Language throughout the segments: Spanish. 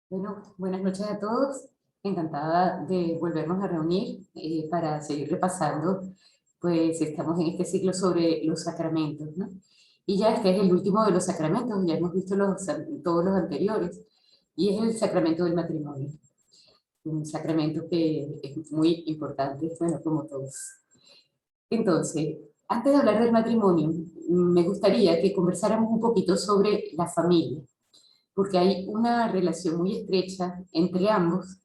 Bueno, buenas noches a todos. Encantada de volvernos a reunir para seguir repasando, pues estamos en este ciclo sobre los sacramentos, ¿no? Y ya este es el último de los sacramentos, ya hemos visto todos los anteriores, y es el sacramento del matrimonio, un sacramento que es muy importante, bueno, como todos. Entonces, antes de hablar del matrimonio, me gustaría que conversáramos un poquito sobre la familia, porque hay una relación muy estrecha entre ambos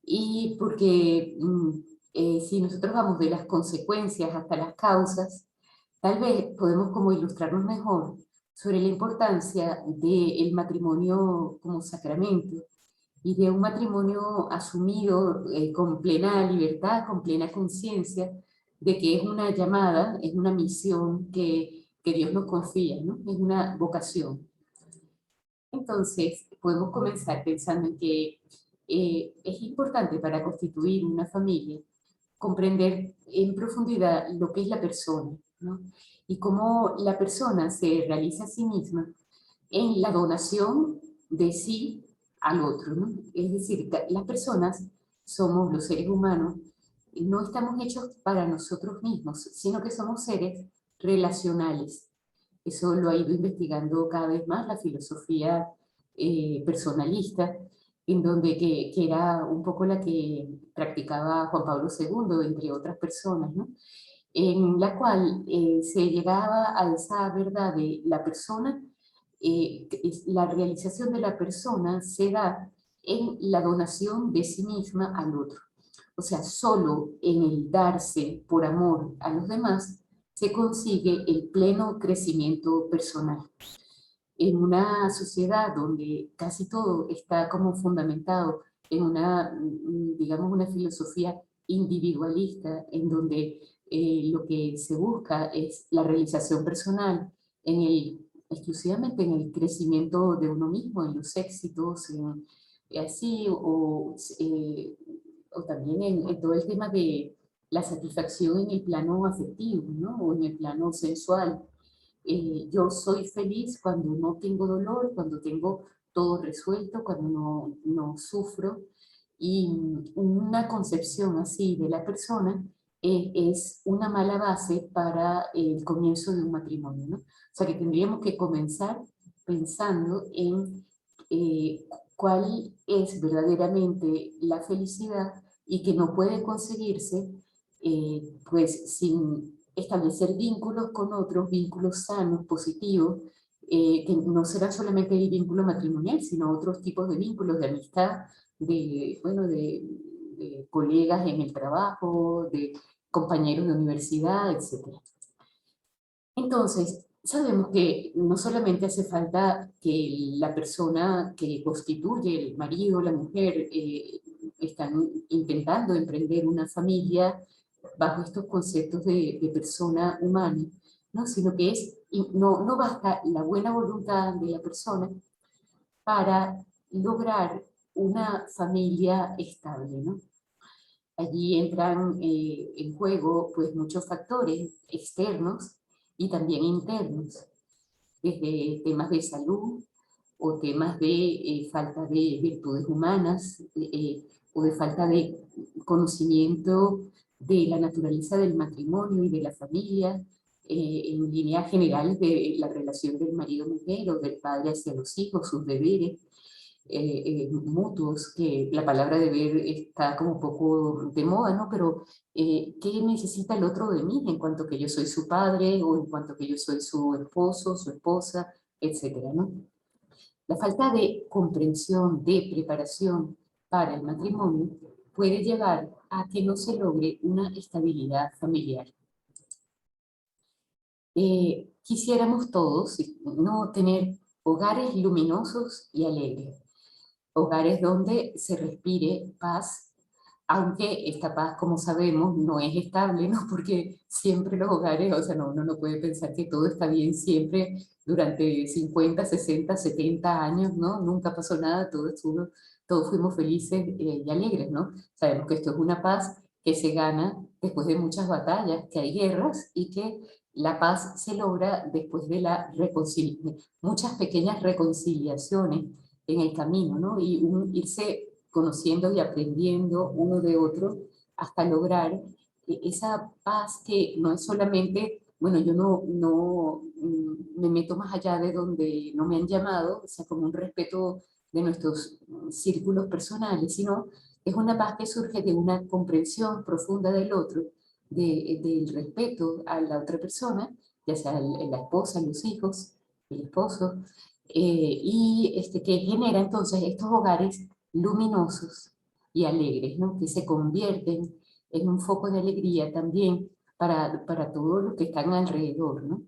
y porque si nosotros vamos de las consecuencias hasta las causas, tal vez podemos como ilustrarnos mejor sobre la importancia del matrimonio como sacramento y de un matrimonio asumido con plena libertad, con plena conciencia de que es una llamada, es una misión que Dios nos confía, ¿no? Es una vocación. Entonces, podemos comenzar pensando en que es importante para constituir una familia comprender en profundidad lo que es la persona, ¿no? Y cómo la persona se realiza a sí misma en la donación de sí al otro, ¿no? Es decir, las personas somos los seres humanos, no estamos hechos para nosotros mismos, sino que somos seres relacionales. Eso lo ha ido investigando cada vez más la filosofía personalista, en donde que era un poco la que practicaba Juan Pablo II, entre otras personas, ¿no? En la cual se llegaba a esa verdad de la persona, la realización de la persona se da en la donación de sí misma al otro. O sea, solo en el darse por amor a los demás se consigue el pleno crecimiento personal. En una sociedad donde casi todo está como fundamentado en una, digamos, una filosofía individualista, en donde lo que se busca es la realización personal, exclusivamente en el crecimiento de uno mismo, en los éxitos, así, o también en todo el tema de la satisfacción en el plano afectivo, ¿no? O en el plano sensual. Yo soy feliz cuando no tengo dolor, cuando tengo todo resuelto, cuando no sufro. Y una concepción así de la persona es una mala base para el comienzo de un matrimonio, ¿no? O sea que tendríamos que comenzar pensando en cuál es verdaderamente la felicidad y que no puede conseguirse pues sin establecer vínculos con otros, vínculos sanos, positivos, que no será solamente el vínculo matrimonial, sino otros tipos de vínculos de amistad, de, bueno, de colegas en el trabajo, de compañeros de universidad, etc. Entonces, sabemos que no solamente hace falta que la persona que constituye el marido o la mujer están intentando emprender una familia bajo estos conceptos de persona humana, ¿no? Sino que no basta la buena voluntad de la persona para lograr una familia estable, ¿no? Allí entran en juego pues muchos factores externos y también internos, desde temas de salud o temas de falta de virtudes humanas o de falta de conocimiento de la naturaleza del matrimonio y de la familia, en líneas generales de la relación del marido-mujer o del padre hacia los hijos, sus deberes, mutuos, que la palabra deber está como un poco de moda, ¿no? Pero, ¿qué necesita el otro de mí en cuanto que yo soy su padre o en cuanto que yo soy su esposo, su esposa, etcétera, ¿no? La falta de comprensión, de preparación para el matrimonio puede llevar a que no se logre una estabilidad familiar. Quisiéramos todos no tener hogares luminosos y alegres, hogares donde se respire paz, aunque esta paz, como sabemos, no es estable, ¿no? Porque siempre los hogares, o sea, no, uno no puede pensar que todo está bien siempre durante 50, 60, 70 años, ¿no? Nunca pasó nada, todos fuimos felices y alegres, ¿no? Sabemos que esto es una paz que se gana después de muchas batallas, que hay guerras y que la paz se logra después de muchas pequeñas reconciliaciones en el camino, ¿no? Y irse conociendo y aprendiendo uno de otro hasta lograr esa paz que no es solamente, bueno, yo me meto más allá de donde no me han llamado, o sea, como un respeto de nuestros círculos personales, sino es una paz que surge de una comprensión profunda del otro, del respeto a la otra persona, ya sea la esposa, los hijos, el esposo, y que genera entonces estos hogares luminosos y alegres, ¿no? Que se convierten en un foco de alegría también para todos los que están alrededor, ¿no?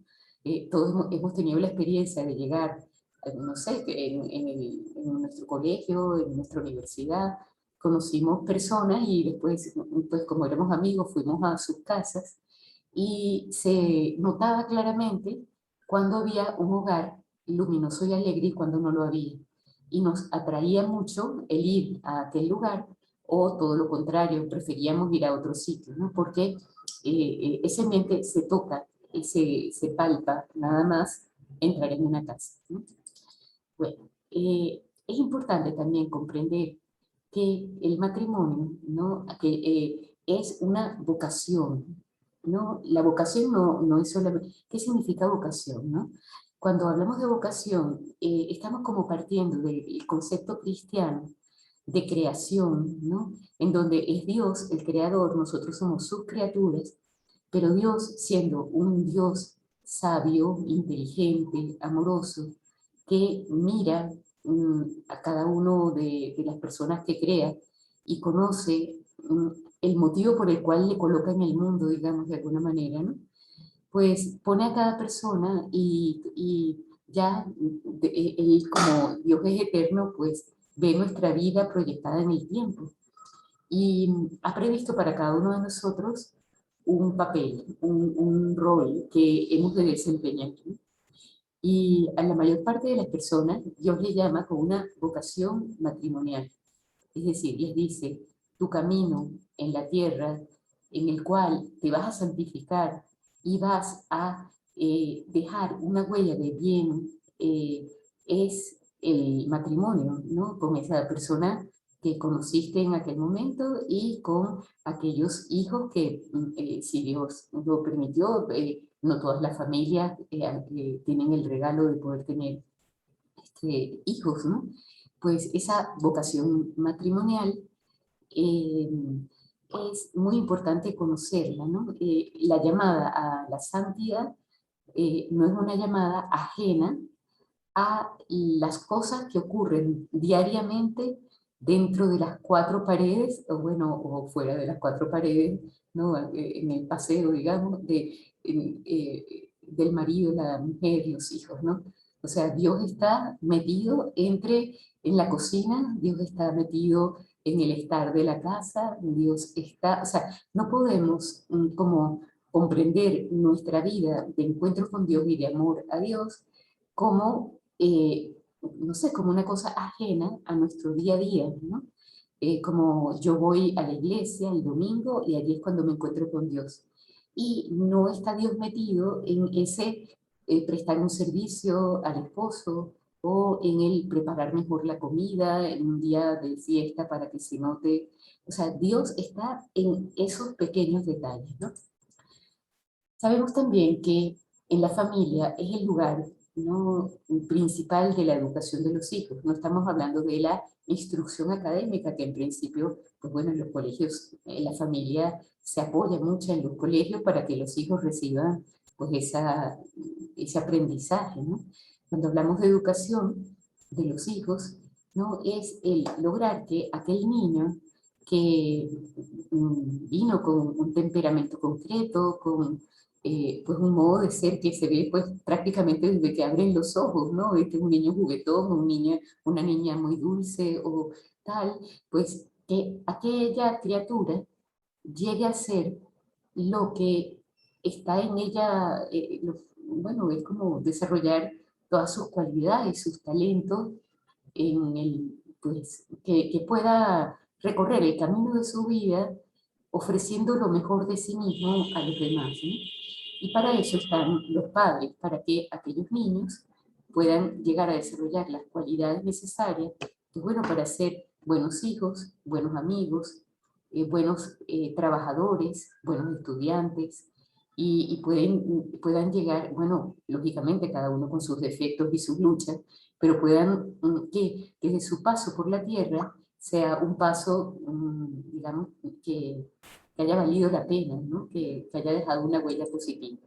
Todos hemos tenido la experiencia de llegar, no sé, en nuestro colegio, en nuestra universidad, conocimos personas y después, pues como éramos amigos, fuimos a sus casas y se notaba claramente cuando había un hogar luminoso y alegre y cuando no lo había. Y nos atraía mucho el ir a aquel lugar o todo lo contrario, preferíamos ir a otro sitio, ¿no? Porque ese ambiente se toca, se palpa, nada más entrar en una casa, ¿no? Bueno, es importante también comprender que el matrimonio, ¿no? Que, es una vocación, ¿no? La vocación no es solamente... ¿Qué significa vocación, no? Cuando hablamos de vocación, estamos como partiendo del concepto cristiano de creación, ¿no? En donde es Dios el creador, nosotros somos sus criaturas, pero Dios, siendo un Dios sabio, inteligente, amoroso, que mira a cada uno de las personas que crea y conoce el motivo por el cual le coloca en el mundo, digamos, de alguna manera, ¿no? Pues pone a cada persona y ya él como Dios es eterno, pues ve nuestra vida proyectada en el tiempo y ha previsto para cada uno de nosotros un papel, un rol que hemos de desempeñar. Y a la mayor parte de las personas Dios le llama con una vocación matrimonial. Es decir, les dice, tu camino en la tierra en el cual te vas a santificar y vas a dejar una huella de bien, es el matrimonio, ¿no? Con esa persona que conociste en aquel momento y con aquellos hijos que, si Dios lo permitió, no todas las familias tienen el regalo de poder tener hijos, ¿no? Pues esa vocación matrimonial eh, es muy importante conocerla, ¿no? La llamada a la santidad no es una llamada ajena a las cosas que ocurren diariamente dentro de las cuatro paredes, o bueno, o fuera de las cuatro paredes, ¿no? En el paseo, digamos, del marido, la mujer, los hijos, ¿no? O sea, Dios está metido en la cocina, Dios está metido en el estar de la casa, Dios está, o sea, no podemos como comprender nuestra vida de encuentro con Dios y de amor a Dios como, no sé, como una cosa ajena a nuestro día a día, ¿no? Como yo voy a la iglesia el domingo y allí es cuando me encuentro con Dios. Y no está Dios metido en ese prestar un servicio al esposo o en el preparar mejor la comida en un día de fiesta para que se note. O sea, Dios está en esos pequeños detalles, ¿no? Sabemos también que en la familia es el lugar, ¿no?, principal de la educación de los hijos. No estamos hablando de la instrucción académica, que en principio, pues bueno, en los colegios, la familia se apoya mucho en los colegios para que los hijos reciban pues ese aprendizaje, ¿no? Cuando hablamos de educación de los hijos, ¿no?, es el lograr que aquel niño que vino con un temperamento concreto, con pues un modo de ser que se ve pues prácticamente desde que abren los ojos, ¿no? Este es un niño juguetón, una niña muy dulce o tal, pues que aquella criatura llegue a ser lo que está en ella, bueno, es como desarrollar todas sus cualidades, sus talentos, pues, que pueda recorrer el camino de su vida ofreciendo lo mejor de sí mismo a los demás, ¿no? Y para eso están los padres, para que aquellos niños puedan llegar a desarrollar las cualidades necesarias, pues bueno, para ser buenos hijos, buenos amigos, buenos trabajadores, buenos estudiantes, y puedan llegar, bueno, lógicamente cada uno con sus defectos y sus luchas, pero puedan que desde su paso por la tierra sea un paso, digamos, que haya valido la pena, ¿no? Que haya dejado una huella positiva.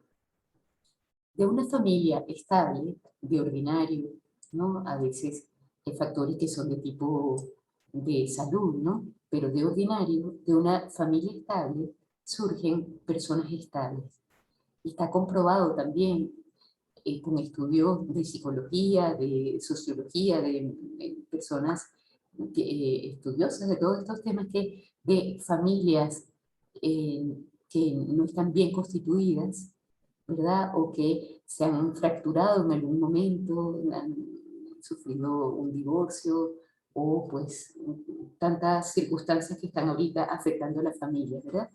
De una familia estable, de ordinario, ¿no? A veces hay factores que son de tipo de salud, ¿no? Pero de ordinario, de una familia estable, surgen personas estables. Y está comprobado también con estudios de psicología, de sociología, de personas estudiosas de todos estos temas, que de familias que no están bien constituidas, ¿verdad? O que se han fracturado en algún momento, han sufrido un divorcio, o pues tantas circunstancias que están ahorita afectando a la familia, ¿verdad?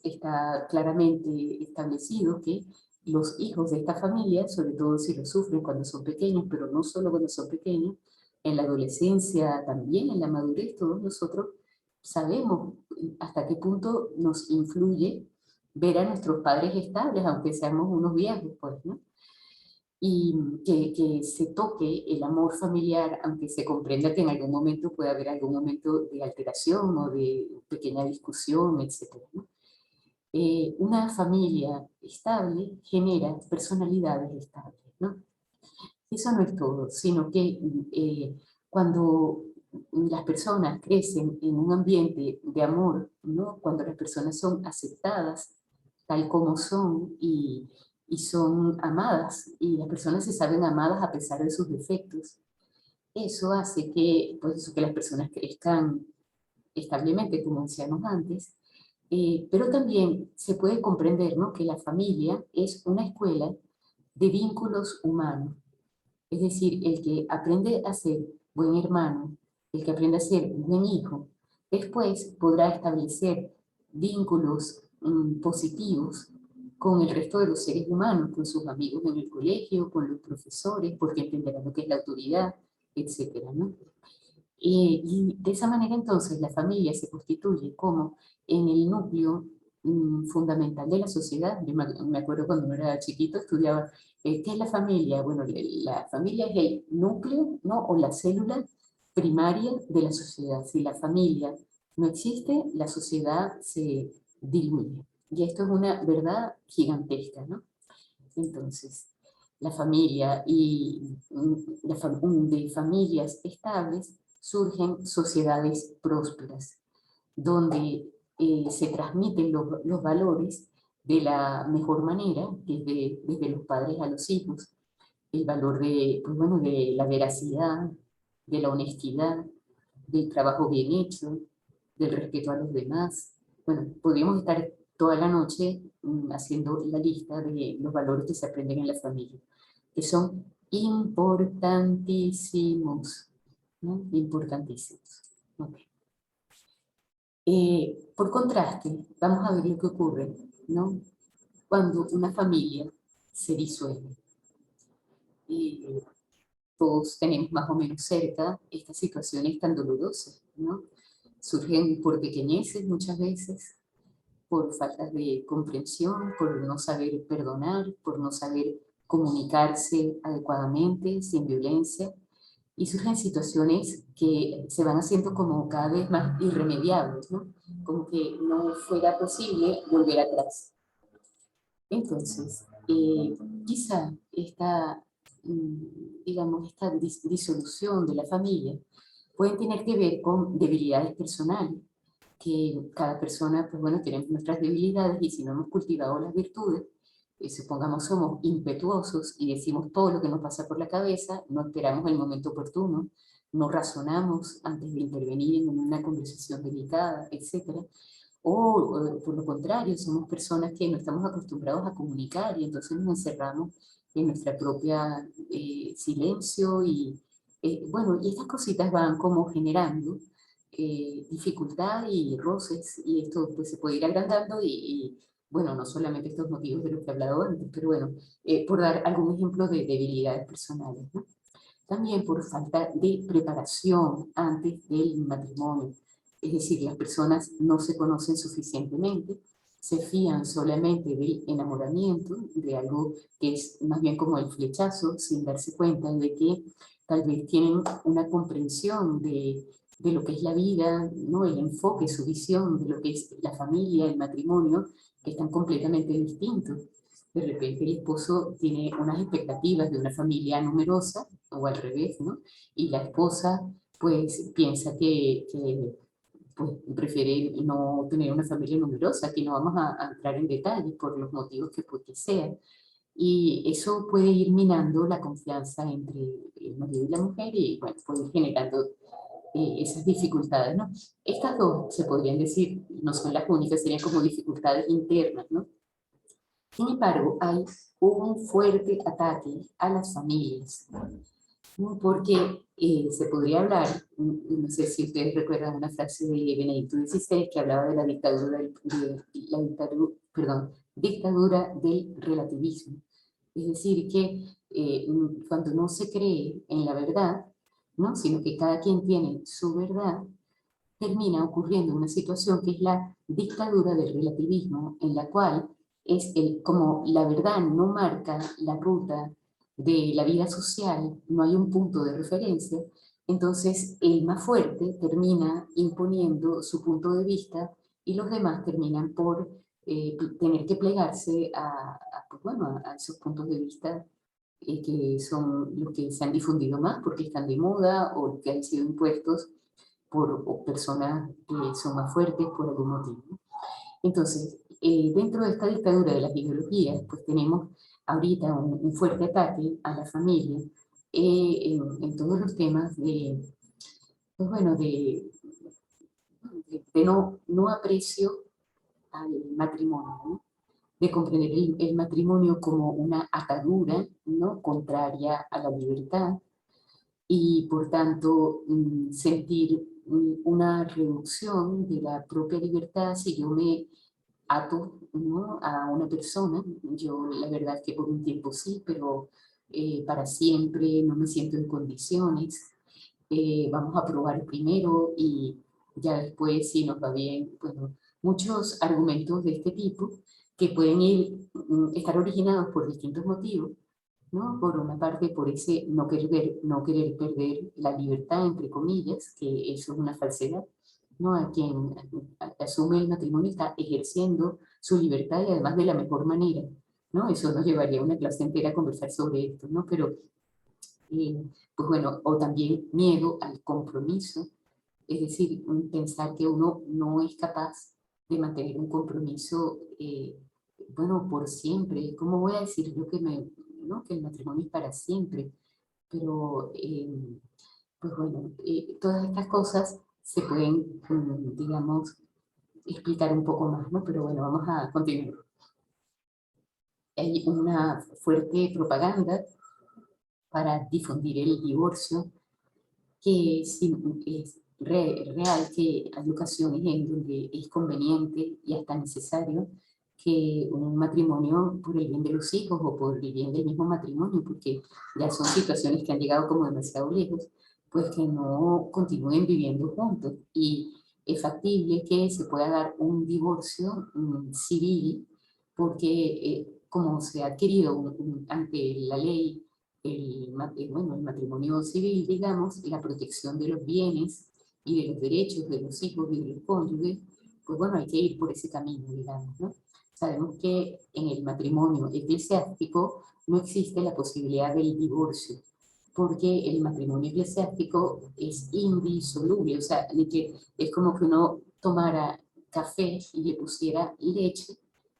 Está claramente establecido que los hijos de esta familia, sobre todo si lo sufren cuando son pequeños, pero no solo cuando son pequeños, en la adolescencia, también en la madurez, todos nosotros sabemos hasta qué punto nos influye ver a nuestros padres estables, aunque seamos unos viejos, pues, ¿no? Y que se toque el amor familiar, aunque se comprenda que en algún momento puede haber algún momento de alteración o de pequeña discusión, etcétera, ¿no? Una familia estable genera personalidades estables, ¿no? Eso no es todo, sino que cuando las personas crecen en un ambiente de amor, ¿no? Cuando las personas son aceptadas tal como son y son amadas, y las personas se saben amadas a pesar de sus defectos, eso hace que, pues eso, que las personas crezcan establemente, como decíamos antes, pero también se puede comprender, ¿no? Que la familia es una escuela de vínculos humanos. Es decir, el que aprende a ser buen hermano, el que aprende a ser buen hijo, después podrá establecer vínculos positivos con el resto de los seres humanos, con sus amigos en el colegio, con los profesores, porque entenderá lo que es la autoridad, etcétera, ¿no? Y de esa manera entonces la familia se constituye como en el núcleo fundamental de la sociedad. Yo me acuerdo cuando uno era chiquito estudiaba, ¿qué es la familia? Bueno, la familia es el núcleo, ¿no? O la célula primaria de la sociedad. Si la familia no existe, la sociedad se diluye. Y esto es una verdad gigantesca, ¿no? Entonces, la familia y de familias estables surgen sociedades prósperas, donde se transmiten los valores de la mejor manera, desde los padres a los hijos, el valor de, pues bueno, de la veracidad, de la honestidad, del trabajo bien hecho, del respeto a los demás. Bueno, podríamos estar toda la noche haciendo la lista de los valores que se aprenden en la familia, que son importantísimos, ¿no? Importantísimos. Okay. Por contraste, vamos a ver lo que ocurre, ¿no? Cuando una familia se disuelve. Todos tenemos más o menos cerca estas situaciones tan dolorosas, ¿no? Surgen por pequeñeces muchas veces, por falta de comprensión, por no saber perdonar, por no saber comunicarse adecuadamente, sin violencia, y surgen situaciones que se van haciendo como cada vez más irremediables, ¿no? Como que no fuera posible volver atrás. Entonces, quizá digamos, esta disolución de la familia puede tener que ver con debilidades personales, que cada persona, pues bueno, tenemos nuestras debilidades y si no hemos cultivado las virtudes, supongamos somos impetuosos y decimos todo lo que nos pasa por la cabeza, no esperamos el momento oportuno, no razonamos antes de intervenir en una conversación delicada, etcétera. O por lo contrario, somos personas que no estamos acostumbrados a comunicar y entonces nos encerramos en nuestra propia silencio y bueno, y estas cositas van como generando dificultad y roces y esto pues se puede ir agrandando y bueno, no solamente estos motivos de los que he hablado antes, pero bueno, por dar algún ejemplo de debilidades personales, ¿no? También por falta de preparación antes del matrimonio. Es decir, las personas no se conocen suficientemente, se fían solamente del enamoramiento, de algo que es más bien como el flechazo, sin darse cuenta de que tal vez tienen una comprensión de lo que es la vida, ¿no? El enfoque, su visión de lo que es la familia, el matrimonio, que están completamente distintos. De repente el esposo tiene unas expectativas de una familia numerosa, o al revés, ¿no? Y la esposa, pues, piensa que pues, prefiere no tener una familia numerosa, que no vamos a entrar en detalles por los motivos que sean. Y eso puede ir minando la confianza entre el marido y la mujer y, bueno, puede ir generando esas dificultades, ¿no? Estas dos, se podrían decir, no son las únicas, serían como dificultades internas, ¿no? Sin embargo, hay un fuerte ataque a las familias, ¿no? Porque se podría hablar, no sé si ustedes recuerdan una frase de Benedicto XVI que hablaba de la dictadura dictadura del relativismo. Es decir, que cuando no se cree en la verdad, ¿no? Sino que cada quien tiene su verdad, termina ocurriendo una situación que es la dictadura del relativismo, en la cual como la verdad no marca la ruta de la vida social, no hay un punto de referencia, entonces el más fuerte termina imponiendo su punto de vista y los demás terminan por tener que plegarse pues bueno, a esos puntos de vista que son los que se han difundido más porque están de moda o que han sido impuestos por personas que son más fuertes por algún motivo. Entonces, dentro de esta dictadura de las ideologías, pues tenemos ahorita un fuerte ataque a la familia en todos los temas pues bueno, de no aprecio al matrimonio, ¿no? De comprender el matrimonio como una atadura, ¿no? Contraria a la libertad, y por tanto sentir una reducción de la propia libertad si yo me ato, ¿no? A una persona. Yo la verdad es que por un tiempo sí, pero para siempre no me siento en condiciones. Vamos a probar primero y ya después si nos va bien, bueno, muchos argumentos de este tipo que pueden estar originados por distintos motivos, ¿no? Por una parte, por ese no querer perder la libertad, entre comillas, que eso es una falsedad, ¿no? A quien asume el matrimonio está ejerciendo su libertad y además de la mejor manera, ¿no? Eso nos llevaría a una clase entera a conversar sobre esto, ¿no? Pero, pues bueno, o también miedo al compromiso, es decir, pensar que uno no es capaz de mantener un compromiso, bueno, por siempre. ¿Cómo voy a decir yo ¿no? que el matrimonio es para siempre? Pero, pues bueno, todas estas cosas se pueden, digamos, explicar un poco más, ¿no? Pero bueno, vamos a continuar. Hay una fuerte propaganda para difundir el divorcio que sí, es real que hay ocasiones en donde es conveniente y hasta necesario que un matrimonio, por el bien de los hijos o por el bien del mismo matrimonio, porque ya son situaciones que han llegado como demasiado lejos, pues que no continúen viviendo juntos. Y es factible que se pueda dar un divorcio civil, porque como se ha adquirido ante la ley bueno, el matrimonio civil, digamos, la protección de los bienes y de los derechos de los hijos y de los cónyuges, pues bueno, hay que ir por ese camino, digamos, ¿no? Sabemos que en el matrimonio eclesiástico no existe la posibilidad del divorcio, porque el matrimonio eclesiástico es indisoluble, o sea, es como que uno tomara café y le pusiera leche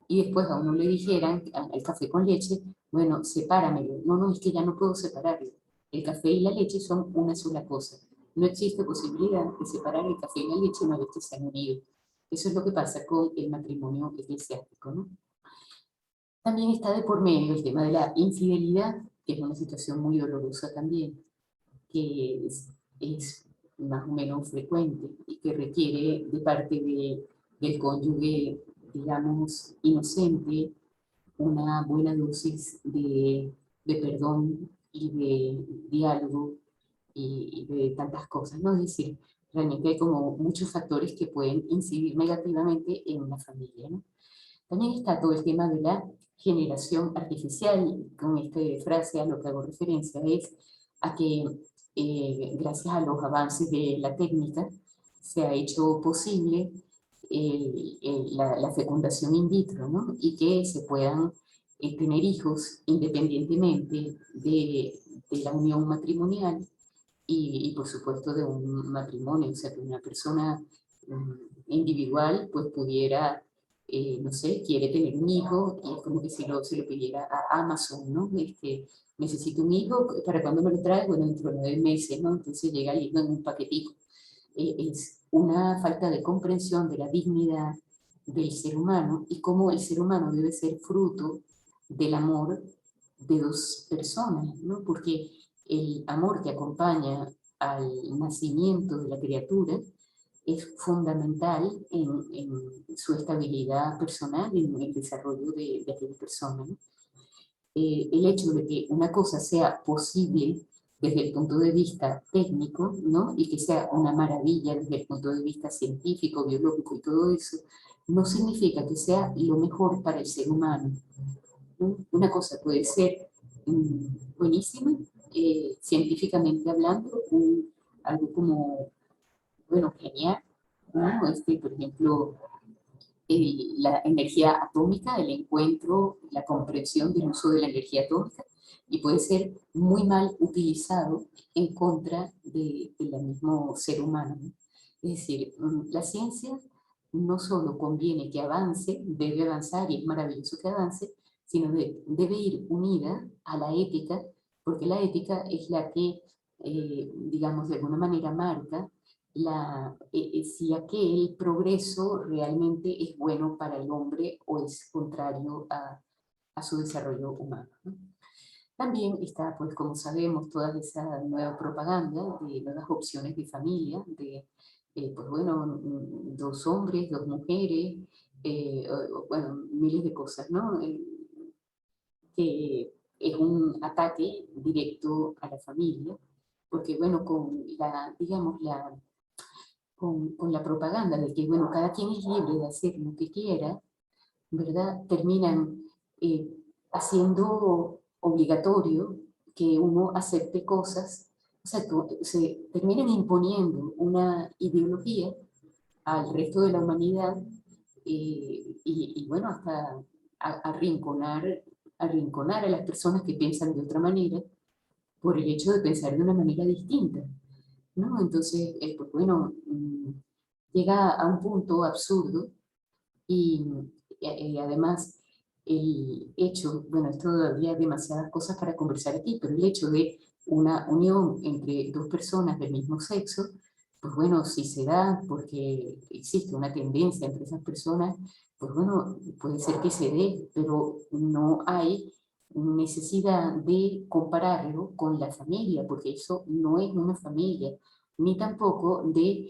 y después a uno le dijeran al café con leche, bueno, sepáramelo. No, no, es que ya no puedo separarlo. El café y la leche son una sola cosa. No existe posibilidad de separar el café y la leche una vez que se han unido. Eso es lo que pasa con el matrimonio eclesiástico, ¿no? También está de por medio el tema de la infidelidad, que es una situación muy dolorosa también, que es más o menos frecuente y que requiere de parte del cónyuge digamos, inocente, una buena dosis de perdón y de diálogo y de tantas cosas, ¿no? Es decir, realmente hay como muchos factores que pueden incidir negativamente en una familia, ¿no? También está todo el tema de la generación artificial. Con esta frase a lo que hago referencia es a que gracias a los avances de la técnica se ha hecho posible la fecundación in vitro, ¿no? Y que se puedan tener hijos independientemente de la unión matrimonial y por supuesto de un matrimonio, o sea, que una persona individual pues pudiera, no sé, quiere tener un hijo y es como que se lo pidiera a Amazon, ¿no? Necesito un hijo, ¿para cuándo me lo traes? Bueno, dentro de 9 meses, ¿no? Entonces llega el hijo en un paquetico. Es una falta de comprensión de la dignidad del ser humano y cómo el ser humano debe ser fruto del amor de dos personas, ¿no? Porque el amor que acompaña al nacimiento de la criatura es fundamental en su estabilidad personal y en el desarrollo de aquella persona, ¿no? El hecho de que una cosa sea posible desde el punto de vista técnico, ¿no? Y que sea una maravilla desde el punto de vista científico, biológico y todo eso, no significa que sea lo mejor para el ser humano, ¿no? Una cosa puede ser buenísima, científicamente hablando, algo como, bueno, genial, ¿no? Por ejemplo, la energía atómica, el encuentro, la comprensión del uso de la energía atómica, y puede ser muy mal utilizado en contra del mismo ser humano, ¿no? Es decir, la ciencia no solo conviene que avance, debe avanzar y es maravilloso que avance, sino debe ir unida a la ética, porque la ética es la que, digamos, de alguna manera marca si aquel progreso realmente es bueno para el hombre o es contrario a su desarrollo humano, ¿no? También está, pues como sabemos, toda esa nueva propaganda de nuevas opciones de familia, pues bueno, 2 hombres, 2 mujeres, bueno, miles de cosas, ¿no? Que es un ataque directo a la familia, porque bueno, con la, digamos, con la propaganda de que, bueno, cada quien es libre de hacer lo que quiera, ¿verdad? Terminan eh, haciendo obligatorio que uno acepte cosas, o sea, se terminan imponiendo una ideología al resto de la humanidad y bueno, hasta arrinconar a las personas que piensan de otra manera por el hecho de pensar de una manera distinta, ¿no? Entonces, pues bueno, llega a un punto absurdo y además el hecho, bueno, esto todavía demasiadas cosas para conversar aquí, pero el hecho de una unión entre 2 personas del mismo sexo, pues bueno, si se da porque existe una tendencia entre esas personas, pues bueno, puede ser que se dé, pero no hay necesidad de compararlo con la familia, porque eso no es una familia, ni tampoco de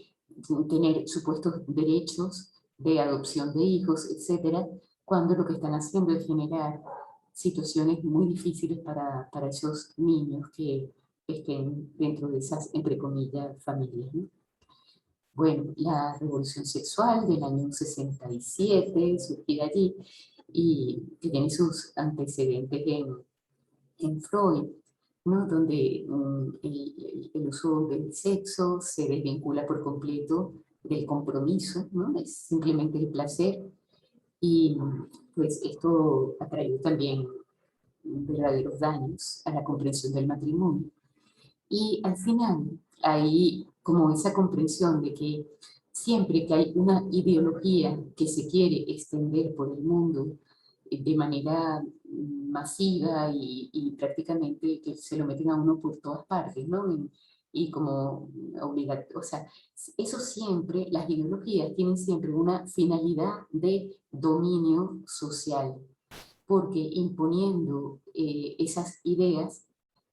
tener supuestos derechos de adopción de hijos, etcétera, cuando lo que están haciendo es generar situaciones muy difíciles para esos niños que estén dentro de esas, entre comillas, familias, ¿no? Bueno, la revolución sexual del año 67 surgida allí y que tiene sus antecedentes en Freud, ¿no? Donde el uso del sexo se desvincula por completo del compromiso, ¿no? Es simplemente el placer y pues esto ha traído también verdaderos daños a la comprensión del matrimonio. Y al final hay como esa comprensión de que siempre que hay una ideología que se quiere extender por el mundo de manera masiva y prácticamente que se lo meten a uno por todas partes, ¿no? Y como obligatorio, o sea, eso siempre, las ideologías tienen siempre una finalidad de dominio social, porque imponiendo esas ideas,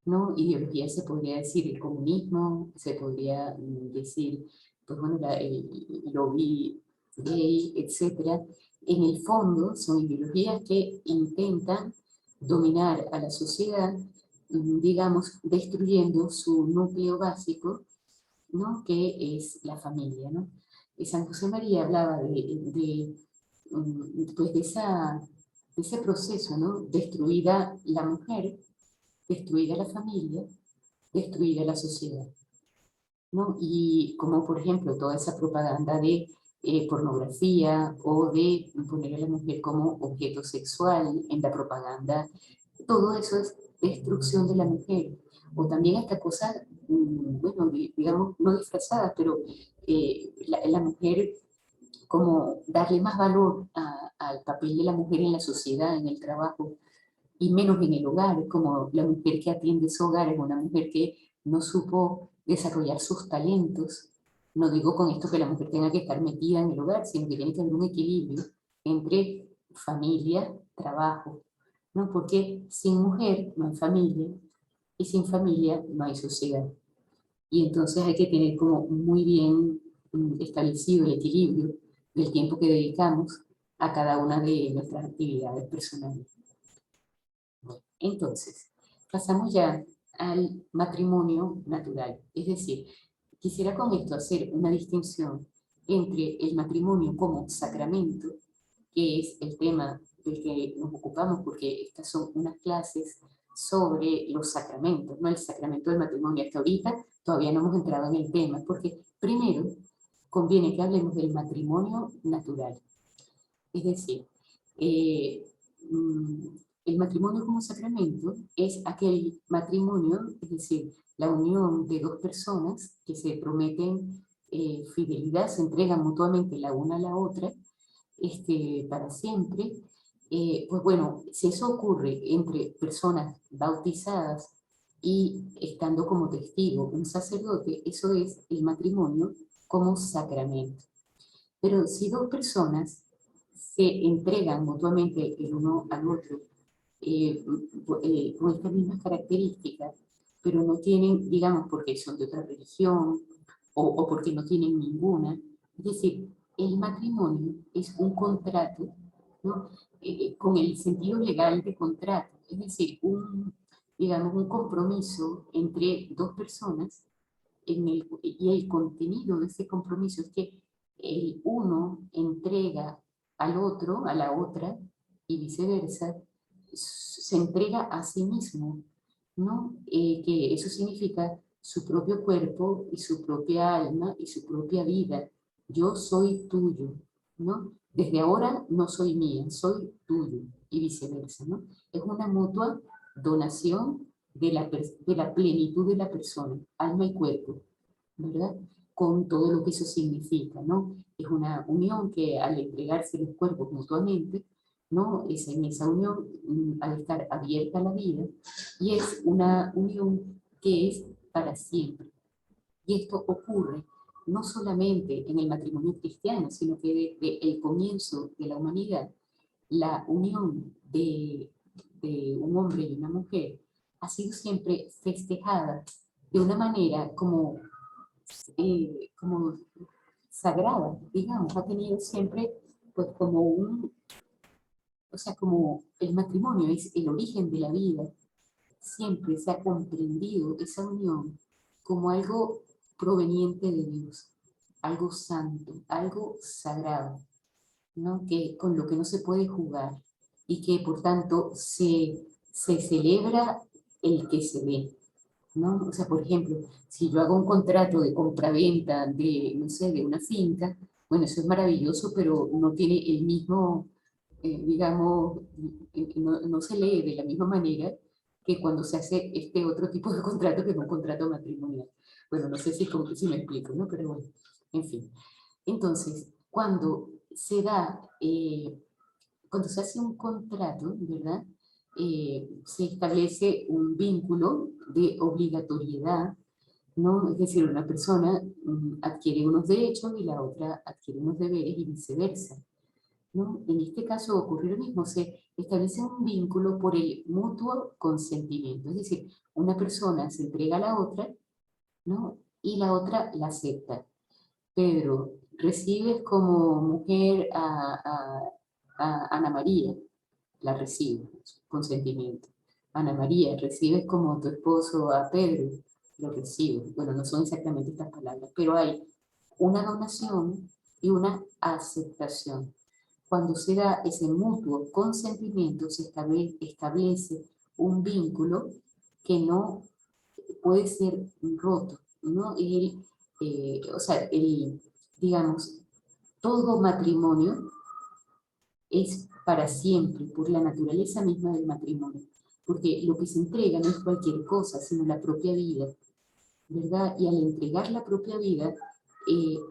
¿no? Ideologías se podría decir el comunismo, se podría decir, pues bueno, el lobby gay, etcétera, en el fondo son ideologías que intentan dominar a la sociedad, digamos, destruyendo su núcleo básico, ¿no? Que es la familia, ¿no? Y San José María hablaba pues de ese proceso, ¿no? Destruida la mujer, destruida la familia, destruida la sociedad, ¿no? Y como por ejemplo toda esa propaganda de pornografía o de poner a la mujer como objeto sexual en la propaganda, todo eso es destrucción de la mujer. O también esta cosa, bueno, digamos, no disfrazada, pero la mujer, como darle más valor al papel de la mujer en la sociedad, en el trabajo, y menos en el hogar, como la mujer que atiende su hogar es una mujer que no supo desarrollar sus talentos. No digo con esto que la mujer tenga que estar metida en el hogar, sino que tiene que haber un equilibrio entre familia, trabajo, ¿no? Porque sin mujer no hay familia y sin familia no hay sociedad. Y entonces hay que tener como muy bien establecido el equilibrio del tiempo que dedicamos a cada una de nuestras actividades personales. Entonces, pasamos ya al matrimonio natural. Es decir, quisiera con esto hacer una distinción entre el matrimonio como sacramento, que es el tema del que nos ocupamos, porque estas son unas clases sobre los sacramentos, no el sacramento del matrimonio. Hasta ahorita todavía no hemos entrado en el tema, porque primero conviene que hablemos del matrimonio natural. Es decir, eh, mm, el matrimonio como sacramento es aquel matrimonio, es decir, la unión de dos personas que se prometen fidelidad, se entregan mutuamente la una a la otra, para siempre. Pues bueno, si eso ocurre entre personas bautizadas y estando como testigo un sacerdote, eso es el matrimonio como sacramento. Pero si dos personas se entregan mutuamente el uno al otro con estas mismas características, pero no tienen, digamos, porque son de otra religión o porque no tienen ninguna. Es decir, el matrimonio es un contrato, ¿no? Con el sentido legal de contrato, es decir, digamos, un compromiso entre dos personas y el contenido de ese compromiso es que el uno entrega al otro, a la otra, y viceversa, se entrega a sí mismo, ¿no? Que eso significa su propio cuerpo y su propia alma y su propia vida. Yo soy tuyo, ¿no? Desde ahora no soy mía, soy tuyo, y viceversa, ¿no? Es una mutua donación de la plenitud de la persona, alma y cuerpo, ¿verdad? Con todo lo que eso significa, ¿no? Es una unión que al entregarse los cuerpos mutuamente, ¿no? Es en esa unión, al estar abierta a la vida, y es una unión que es para siempre. Y esto ocurre no solamente en el matrimonio cristiano, sino que desde el comienzo de la humanidad, la unión de un hombre y una mujer ha sido siempre festejada de una manera como sagrada, digamos, ha tenido siempre pues como o sea, como el matrimonio es el origen de la vida, siempre se ha comprendido esa unión como algo proveniente de Dios, algo santo, algo sagrado, ¿no? Que, con lo que no se puede jugar y que por tanto se celebra el que se ve, ¿no? O sea, por ejemplo, si yo hago un contrato de compraventa de, no sé, de una finca, bueno, eso es maravilloso, pero no tiene el mismo, digamos, no se lee de la misma manera que cuando se hace este otro tipo de contrato que es un contrato matrimonial. Bueno, no sé si me explico, ¿no? Pero bueno, en fin. Entonces, cuando se hace un contrato, ¿verdad? Se establece un vínculo de obligatoriedad, ¿no? Es decir, una persona adquiere unos derechos y la otra adquiere unos deberes y viceversa, ¿no? En este caso ocurre lo mismo, se establece un vínculo por el mutuo consentimiento, es decir, una persona se entrega a la otra, ¿no? Y la otra la acepta. Pedro, recibes como mujer a Ana María, la recibes con sentimiento. Ana María, recibes como tu esposo a Pedro, lo recibes. Bueno, no son exactamente estas palabras, pero hay una donación y una aceptación. Cuando se da ese mutuo consentimiento, se establece un vínculo que no puede ser roto, ¿no? O sea, digamos, todo matrimonio es para siempre, por la naturaleza misma del matrimonio, porque lo que se entrega no es cualquier cosa, sino la propia vida, ¿verdad? Y al entregar la propia vida,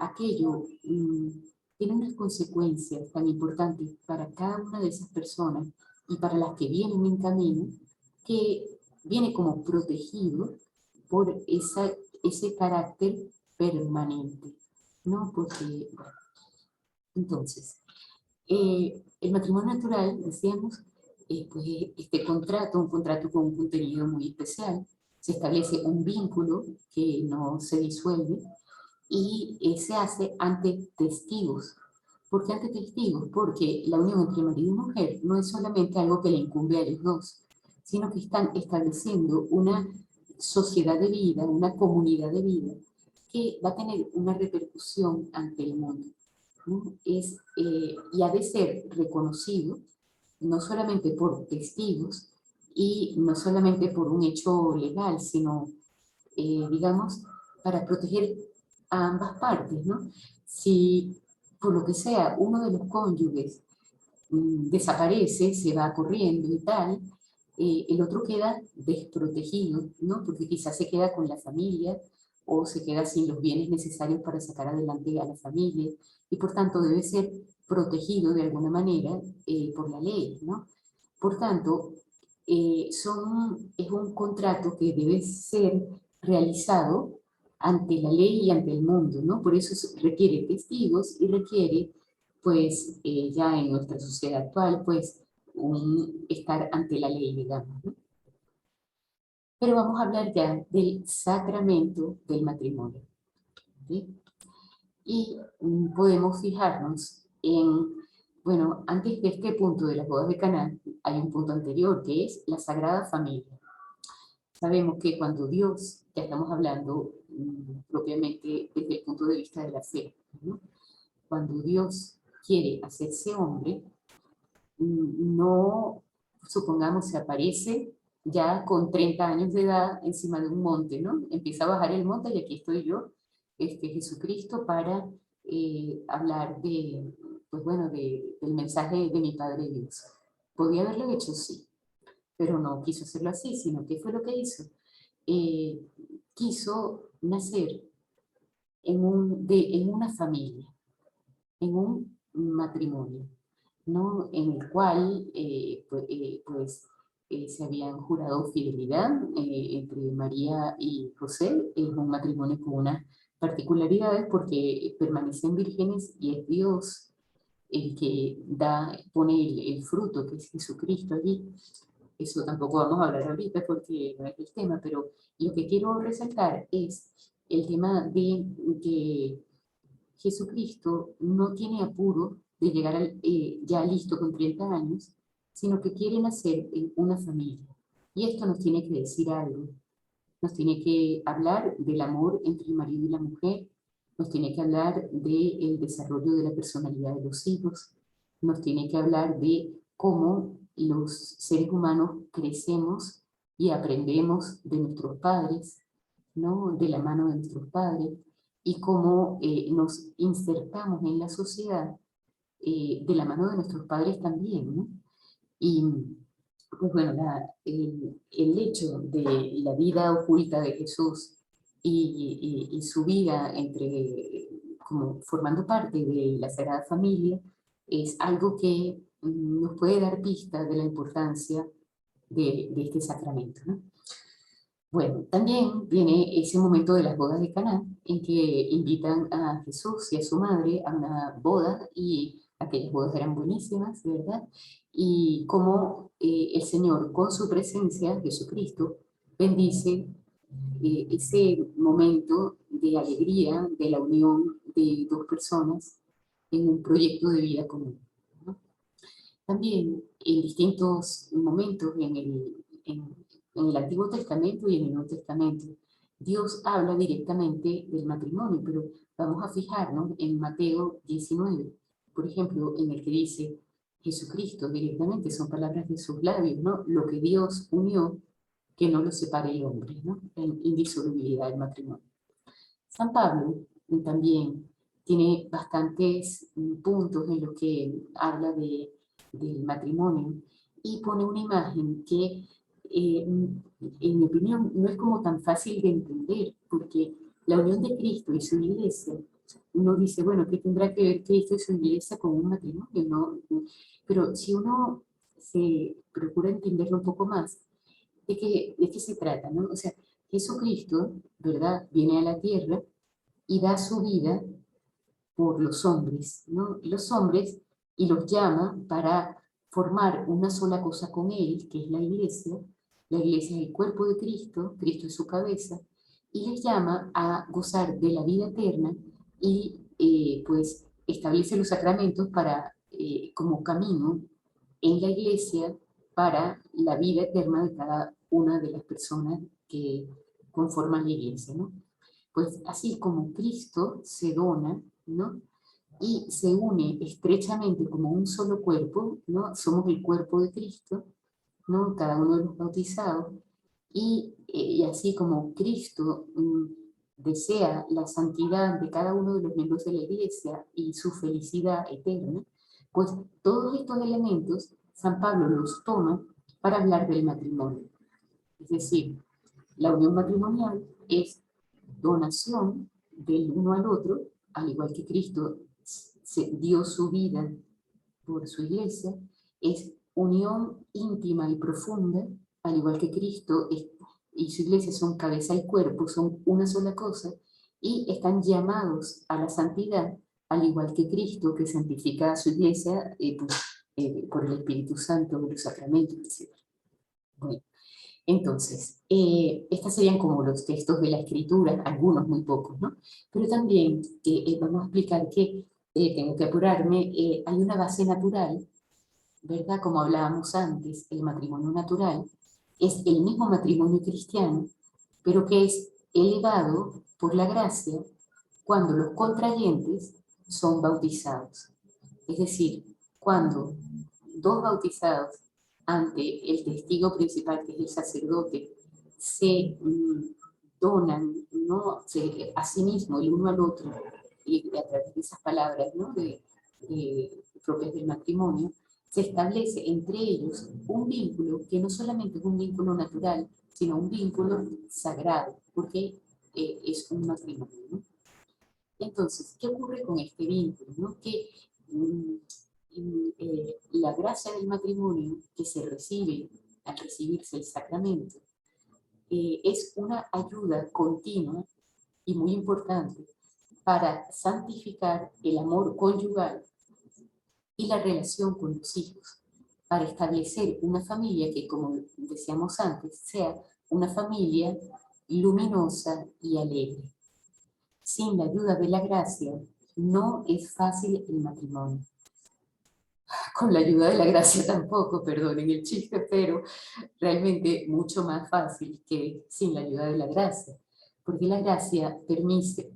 aquello tiene unas consecuencias tan importantes para cada una de esas personas y para las que vienen en camino, que viene como protegido por ese carácter permanente, ¿no? Porque, bueno, entonces, el matrimonio natural, decíamos, pues este contrato, un contrato con un contenido muy especial, se establece un vínculo que no se disuelve y se hace ante testigos. ¿Por qué ante testigos? Porque la unión entre marido y mujer no es solamente algo que le incumbe a los dos, sino que están estableciendo una sociedad de vida, una comunidad de vida, que va a tener una repercusión ante el mundo, ¿no? Y ha de ser reconocido no solamente por testigos y no solamente por un hecho legal, sino, digamos, para proteger a ambas partes, ¿no? Si por lo que sea uno de los cónyuges desaparece, se va corriendo y tal, el otro queda desprotegido, ¿no? Porque quizás se queda con la familia o se queda sin los bienes necesarios para sacar adelante a la familia y por tanto debe ser protegido de alguna manera por la ley, ¿no? Por tanto, es un contrato que debe ser realizado ante la ley y ante el mundo, ¿no? Por eso requiere testigos y requiere, pues, ya en nuestra sociedad actual, pues, estar ante la ley, digamos, ¿no? Pero vamos a hablar ya del sacramento del matrimonio, ¿sí? Y podemos fijarnos en, bueno, antes de este punto de las bodas de Caná, hay un punto anterior que es la Sagrada Familia. Sabemos que cuando Dios, ya estamos hablando propiamente desde el punto de vista de la fe, ¿no? Cuando Dios quiere hacerse hombre, no, supongamos, se aparece ya con 30 años de edad encima de un monte, ¿no? Empieza a bajar el monte y aquí estoy yo, Jesucristo, para hablar de, pues bueno, del mensaje de mi Padre Dios. ¿Podía haberlo hecho? Sí, pero no quiso hacerlo así, sino que fue lo que hizo. Quiso nacer en una familia, en un matrimonio, ¿no? En el cual se habían jurado fidelidad entre María y José. Es un matrimonio con unas particularidades porque permanecen vírgenes y es Dios el que pone el fruto, que es Jesucristo allí. Eso tampoco vamos a hablar ahorita porque no es el tema, pero lo que quiero resaltar es el tema de que Jesucristo no tiene apuro de llegar ya listo con 30 años, sino que quiere nacer en una familia. Y esto nos tiene que decir algo. Nos tiene que hablar del amor entre el marido y la mujer, nos tiene que hablar del desarrollo de la personalidad de los hijos, nos tiene que hablar de cómo los seres humanos crecemos y aprendemos de nuestros padres, ¿no? De la mano de nuestros padres, y cómo nos insertamos en la sociedad de la mano de nuestros padres también, ¿no? Y pues bueno, el hecho de la vida oculta de Jesús y su vida como formando parte de la Sagrada Familia es algo que nos puede dar pista de la importancia de este sacramento, ¿no? Bueno, también viene ese momento de las bodas de Caná, en que invitan a Jesús y a su madre a una boda, y aquellas bodas eran buenísimas, de verdad, y como el Señor, con su presencia, Jesucristo, bendice ese momento de alegría, de la unión de dos personas en un proyecto de vida común, ¿no? También en distintos momentos en el Antiguo Testamento y en el Nuevo Testamento, Dios habla directamente del matrimonio, pero vamos a fijarnos en Mateo 19, por ejemplo, en el que dice Jesucristo directamente, son palabras de sus labios, ¿no? Lo que Dios unió, que no lo separe el hombre, ¿no? En indisolubilidad del matrimonio. San Pablo también tiene bastantes puntos en los que habla del matrimonio y pone una imagen que, en mi opinión, no es como tan fácil de entender, porque la unión de Cristo y su iglesia, uno dice, bueno, ¿qué tendrá que ver Cristo y su iglesia con un matrimonio? ¿No? Pero si uno se procura entenderlo un poco más, ¿de qué se trata? ¿No? O sea, Jesucristo, ¿verdad? Viene a la tierra y da su vida por los hombres, ¿no? Los hombres, y los llama para formar una sola cosa con él, que es la iglesia. La iglesia es el cuerpo de Cristo, Cristo es su cabeza, y les llama a gozar de la vida eterna y pues establece los sacramentos para, como camino en la iglesia para la vida eterna de cada una de las personas que conforman la iglesia, ¿no? Pues así como Cristo se dona, ¿no? Y se une estrechamente como un solo cuerpo, ¿no? Somos el cuerpo de Cristo, ¿no? Cada uno de los bautizados, y así como Cristo desea la santidad de cada uno de los miembros de la iglesia y su felicidad eterna, pues todos estos elementos San Pablo los toma para hablar del matrimonio. Es decir, la unión matrimonial es donación del uno al otro, al igual que Cristo se dio su vida por su iglesia, es unión íntima y profunda, al igual que Cristo y su iglesia son cabeza y cuerpo, son una sola cosa, y están llamados a la santidad, al igual que Cristo, que santifica a su iglesia por el Espíritu Santo, de los sacramentos, etc. Bueno, entonces, estos serían como los textos de la escritura, algunos muy pocos, ¿no? Pero también vamos a explicar que tengo que apurarme, hay una base natural, ¿verdad? Como hablábamos antes, el matrimonio natural es el mismo matrimonio cristiano, pero que es elevado por la gracia cuando los contrayentes son bautizados. Es decir, cuando dos bautizados ante el testigo principal, que es el sacerdote, se donan, ¿no? A sí mismo, el uno al otro, y a través de esas palabras, ¿no? Propias del matrimonio, se establece entre ellos un vínculo que no solamente es un vínculo natural, sino un vínculo sagrado, porque es un matrimonio, ¿no? Entonces, ¿qué ocurre con este vínculo? ¿No? Que la gracia del matrimonio que se recibe al recibirse el sacramento es una ayuda continua y muy importante para santificar el amor conyugal y la relación con los hijos, para establecer una familia que, como decíamos antes, sea una familia luminosa y alegre. Sin la ayuda de la gracia, no es fácil el matrimonio. Con la ayuda de la gracia tampoco, perdonen el chiste, pero realmente mucho más fácil que sin la ayuda de la gracia. Porque la gracia permite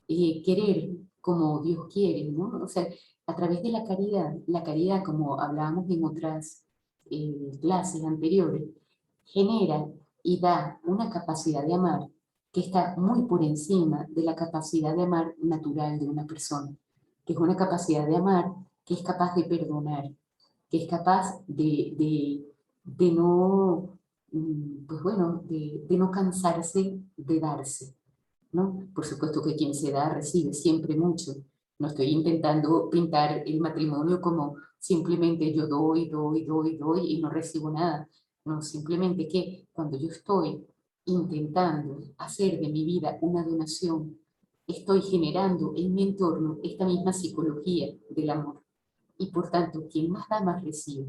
querer como Dios quiere, ¿no? O sea, a través de la caridad, como hablábamos en otras clases anteriores, genera y da una capacidad de amar que está muy por encima de la capacidad de amar natural de una persona, que es una capacidad de amar que es capaz de perdonar, que es capaz de no, pues bueno, de no cansarse de darse, ¿no? Por supuesto que quien se da recibe siempre mucho. No estoy intentando pintar el matrimonio como simplemente yo doy, doy, doy, doy y no recibo nada. No, simplemente que cuando yo estoy intentando hacer de mi vida una donación, estoy generando en mi entorno esta misma psicología del amor. Y por tanto, quien más da, más recibe,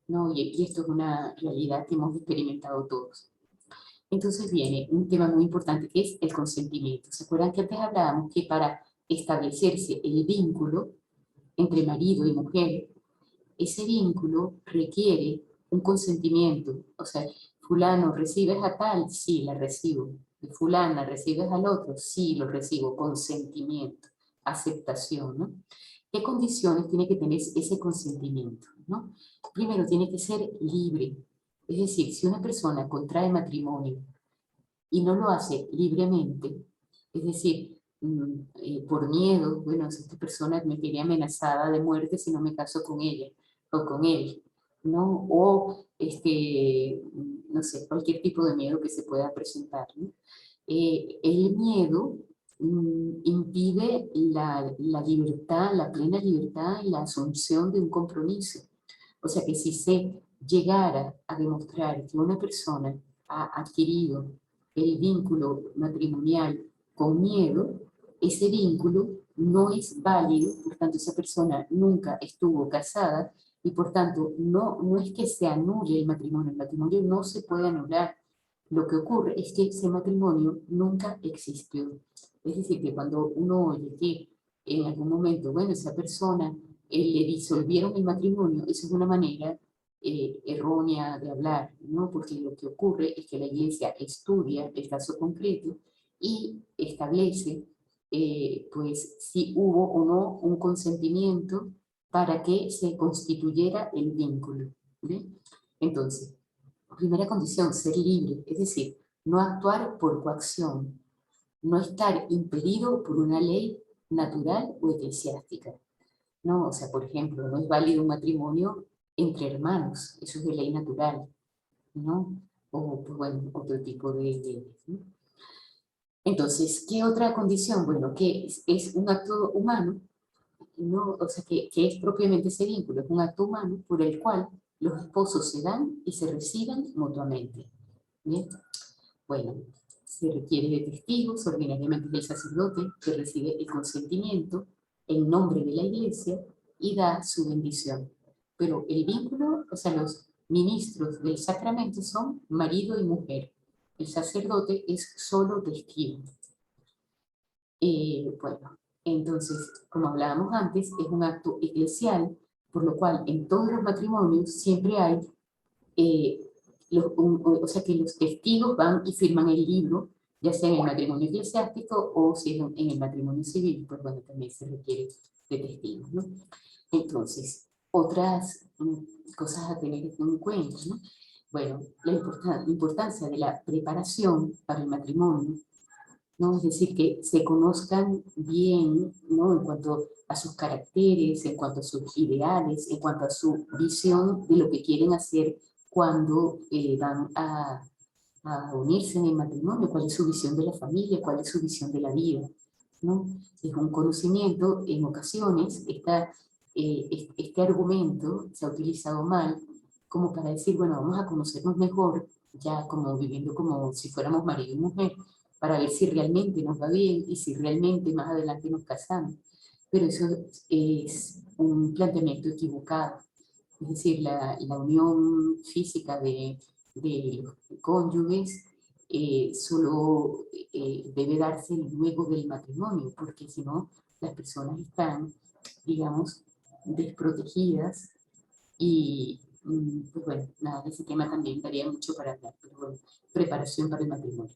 ¿no? Y esto es una realidad que hemos experimentado todos. Entonces viene un tema muy importante que es el consentimiento. ¿Se acuerdan que antes hablábamos que para establecerse el vínculo entre marido y mujer, ese vínculo requiere un consentimiento. O sea, fulano, ¿recibes a tal? Sí, la recibo. Fulana, ¿recibes al otro? Sí, lo recibo. Consentimiento, aceptación, ¿no? ¿Qué condiciones tiene que tener ese consentimiento, ¿no? Primero, tiene que ser libre. Es decir, si una persona contrae matrimonio y no lo hace libremente, es decir, por miedo, bueno, si esta persona me tiene amenazada de muerte si no me caso con ella o con él, ¿no? O, no sé, cualquier tipo de miedo que se pueda presentar, ¿no? El miedo impide la libertad, la plena libertad y la asunción de un compromiso. O sea que si se llegara a demostrar que una persona ha adquirido el vínculo matrimonial con miedo, ese vínculo no es válido, por tanto esa persona nunca estuvo casada y por tanto no es que se anule el matrimonio no se puede anular. Lo que ocurre es que ese matrimonio nunca existió. Es decir, que cuando uno oye que en algún momento, bueno, esa persona le disolvieron el matrimonio, eso es una manera errónea de hablar, ¿no? Porque lo que ocurre es que la Iglesia estudia el caso concreto y establece, pues, si hubo o no un consentimiento para que se constituyera el vínculo, ¿sí? Entonces, primera condición, ser libre, es decir, no actuar por coacción, no estar impedido por una ley natural o eclesiástica. No, o sea, por ejemplo, no es válido un matrimonio entre hermanos, eso es de ley natural, ¿no? O, pues, bueno, otro tipo de leyes, ¿no? Entonces, ¿qué otra condición? Bueno, que es un acto humano, ¿no? O sea, que es propiamente ese vínculo, es un acto humano por el cual los esposos se dan y se reciben mutuamente. ¿Bien? Bueno, se requiere de testigos, ordinariamente del sacerdote, que recibe el consentimiento en nombre de la iglesia y da su bendición. Pero el vínculo, o sea, los ministros del sacramento son marido y mujer. El sacerdote es solo testigo. Bueno, entonces, como hablábamos antes, es un acto eclesial, por lo cual en todos los matrimonios siempre hay eh, o sea que los testigos van y firman el libro, ya sea en el matrimonio eclesiástico o si es en el matrimonio civil, pues bueno, también se requiere de testigos, ¿no? Entonces, otras cosas a tener en cuenta, ¿no? Bueno, la importancia de la preparación para el matrimonio, ¿no? Es decir, que se conozcan bien, ¿no? En cuanto a sus caracteres, en cuanto a sus ideales, en cuanto a su visión de lo que quieren hacer cuando van a unirse en el matrimonio, cuál es su visión de la familia, cuál es su visión de la vida, ¿no? Es un conocimiento, en ocasiones, este argumento se ha utilizado mal como para decir, bueno, vamos a conocernos mejor, ya como viviendo como si fuéramos marido y mujer, para ver si realmente nos va bien y si realmente más adelante nos casamos. Pero eso es un planteamiento equivocado. Es decir, la unión física de los cónyuges solo debe darse luego del matrimonio, porque si no, las personas están, digamos, desprotegidas y, pues bueno, nada, ese tema también daría mucho para hablar, pero bueno, preparación para el matrimonio.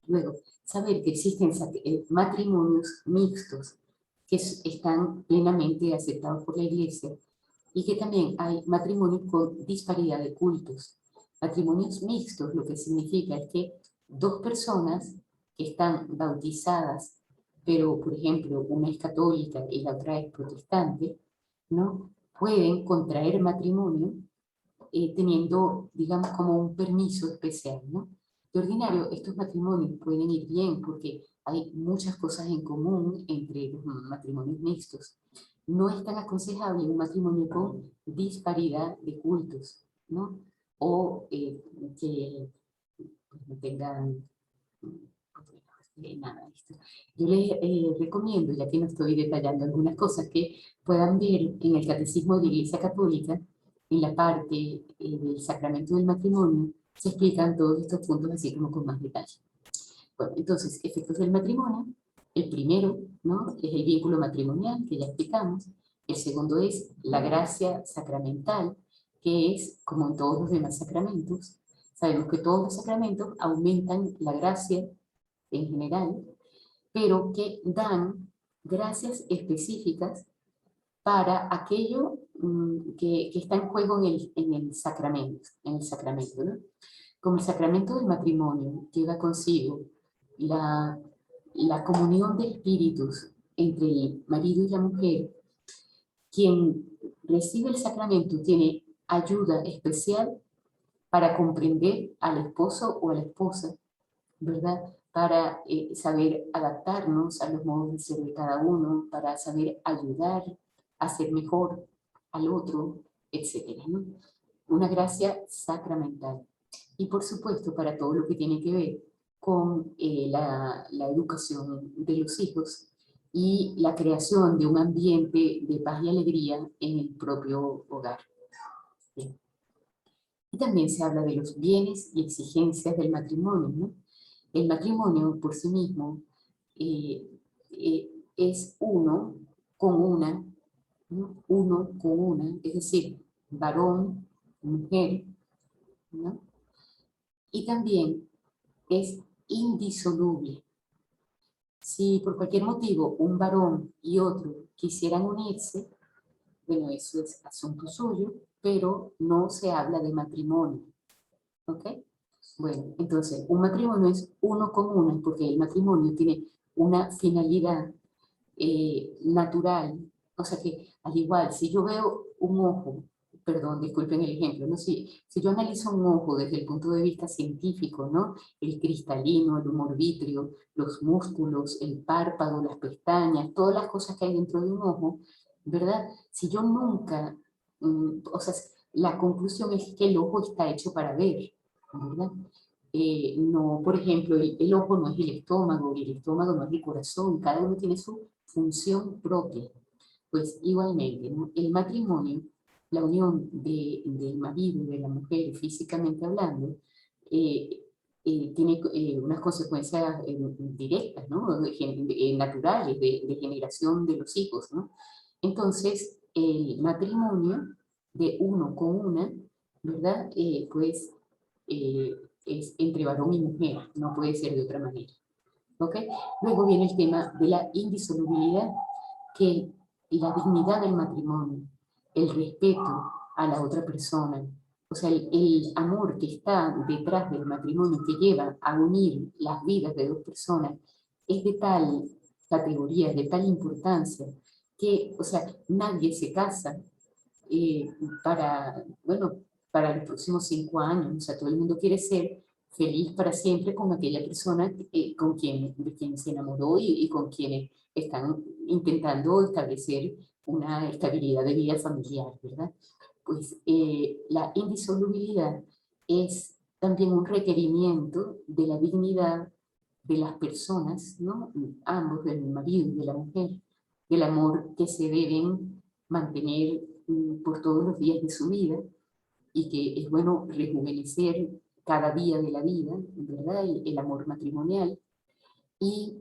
Luego, saber que existen matrimonios mixtos que están plenamente aceptados por la Iglesia y que también hay matrimonios con disparidad de cultos. Matrimonios mixtos lo que significa es que dos personas que están bautizadas, pero por ejemplo una es católica y la otra es protestante, ¿no? Pueden contraer matrimonio teniendo, digamos, como un permiso especial, ¿no? De ordinario, estos matrimonios pueden ir bien porque hay muchas cosas en común entre los matrimonios mixtos. No es tan aconsejable un matrimonio con disparidad de cultos, ¿no? O que pues, no tengan nada. Esto. Yo les recomiendo, ya que no estoy detallando algunas cosas, que puedan ver en el Catecismo de la Iglesia Católica, en la parte del sacramento del matrimonio, se explican todos estos puntos así como con más detalle. Bueno, entonces, efectos del matrimonio. El primero, ¿no? Es el vínculo matrimonial, que ya explicamos. El segundo es la gracia sacramental, que es, como en todos los demás sacramentos, sabemos que todos los sacramentos aumentan la gracia en general, pero que dan gracias específicas para aquello que está en juego en el sacramento, ¿no? Como el sacramento del matrimonio lleva consigo la, la comunión de espíritus entre el marido y la mujer, quien recibe el sacramento tiene ayuda especial para comprender al esposo o a la esposa, ¿verdad? Para saber adaptarnos a los modos de ser de cada uno, para saber ayudar a ser mejor al otro, etcétera, ¿no? Una gracia sacramental. Y por supuesto, para todo lo que tiene que ver con la educación de los hijos y la creación de un ambiente de paz y alegría en el propio hogar. Bien. Y también se habla de los bienes y exigencias del matrimonio, ¿no? El matrimonio por sí mismo es uno con una, ¿no? Uno con una, es decir, varón, mujer, ¿no? Y también es indisoluble. Si por cualquier motivo un varón y otro quisieran unirse, bueno, eso es asunto suyo, pero no se habla de matrimonio, ¿ok? Bueno, entonces, un matrimonio es uno con una, porque el matrimonio tiene una finalidad natural, o sea que al igual, si yo veo un ojo, perdón, disculpen el ejemplo, ¿no? Si yo analizo un ojo desde el punto de vista científico, ¿no? El cristalino, el humor vítreo, los músculos, el párpado, las pestañas, todas las cosas que hay dentro de un ojo, ¿verdad? Si yo nunca, o sea, la conclusión es que el ojo está hecho para ver, ¿verdad? No, por ejemplo, el ojo no es el estómago y el estómago no es el corazón, cada uno tiene su función propia. Pues igualmente, ¿no? El matrimonio, la unión del marido y de la mujer físicamente hablando, eh, tiene unas consecuencias directas, ¿no? Naturales, de generación de los hijos, ¿no? Entonces, el matrimonio de uno con una, ¿verdad? Pues es entre varón y mujer, no puede ser de otra manera. ¿Ok? Luego viene el tema de la indisolubilidad, que la dignidad del matrimonio, el respeto a la otra persona, o sea, el amor que está detrás del matrimonio que lleva a unir las vidas de dos personas es de tal categoría, de tal importancia, que, o sea, nadie se casa eh, bueno, para los próximos 5 años, o sea, todo el mundo quiere ser feliz para siempre con aquella persona de quien se enamoró y con quienes están intentando establecer una estabilidad de vida familiar, ¿verdad? Pues la indisolubilidad es también un requerimiento de la dignidad de las personas, ¿no? Ambos, del marido y de la mujer, del amor que se deben mantener por todos los días de su vida y que es bueno rejuvenecer cada día de la vida, ¿verdad? El amor matrimonial. Y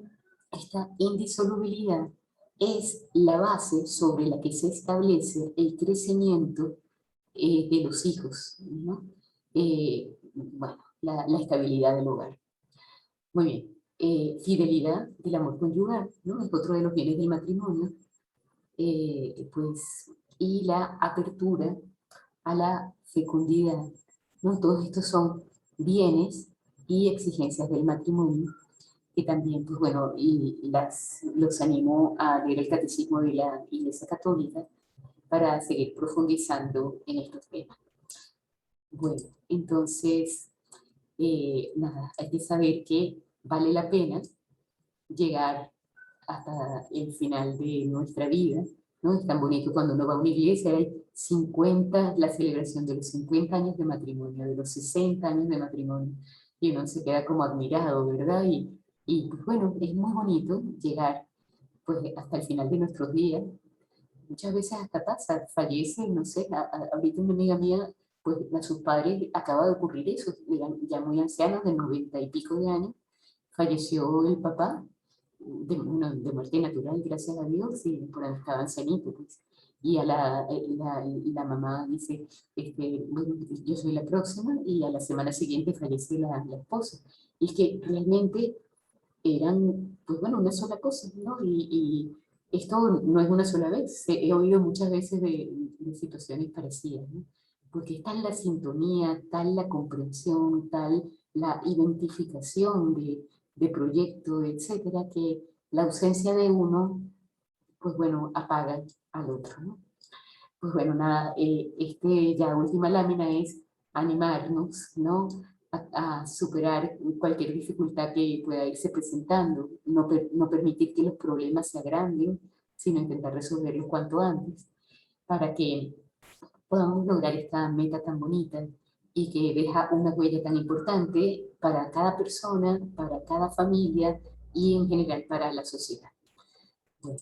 esta indisolubilidad es la base sobre la que se establece el crecimiento de los hijos, ¿no? Bueno, la estabilidad del hogar. Muy bien. Fidelidad del amor conyugal, ¿no? Es otro de los bienes del matrimonio. Pues, y la apertura a la fecundidad, ¿no? Todos estos son bienes y exigencias del matrimonio que también, pues bueno, los animo a leer el Catecismo de la Iglesia Católica para seguir profundizando en estos temas. Bueno, entonces, nada, hay que saber que vale la pena llegar hasta el final de nuestra vida, ¿no? Es tan bonito cuando uno va a una iglesia, hay 50, la celebración de los 50 años de matrimonio, de los 60 años de matrimonio, y uno se queda como admirado, ¿verdad? Y pues bueno, es muy bonito llegar pues hasta el final de nuestros días. Muchas veces hasta pasa, fallece, no sé, ahorita una amiga mía, pues a sus padres acaba de ocurrir eso, eran ya muy ancianos, de 90 y pico de años, falleció el papá de muerte natural, gracias a Dios, y por ahí estaba ancianito, pues. y a la mamá dice, bueno, yo soy la próxima, y a la semana siguiente fallece la esposa. Y que realmente eran, pues bueno, una sola cosa, ¿no? Y esto no es una sola vez, he oído muchas veces de situaciones parecidas, ¿no? Porque es tal la sintonía, tal la comprensión, tal la identificación de proyecto, etcétera, que la ausencia de uno, pues bueno, apaga al otro, ¿no? Pues bueno, nada, ya última lámina es animarnos, ¿no? A superar cualquier dificultad que pueda irse presentando, no permitir que los problemas se agranden, sino intentar resolverlos cuanto antes, para que podamos lograr esta meta tan bonita y que deja una huella tan importante para cada persona, para cada familia y en general para la sociedad. Bueno,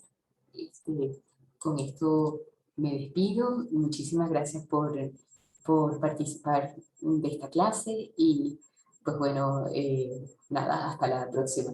este, con esto me despido. Muchísimas gracias por participar de esta clase y pues bueno, nada, hasta la próxima.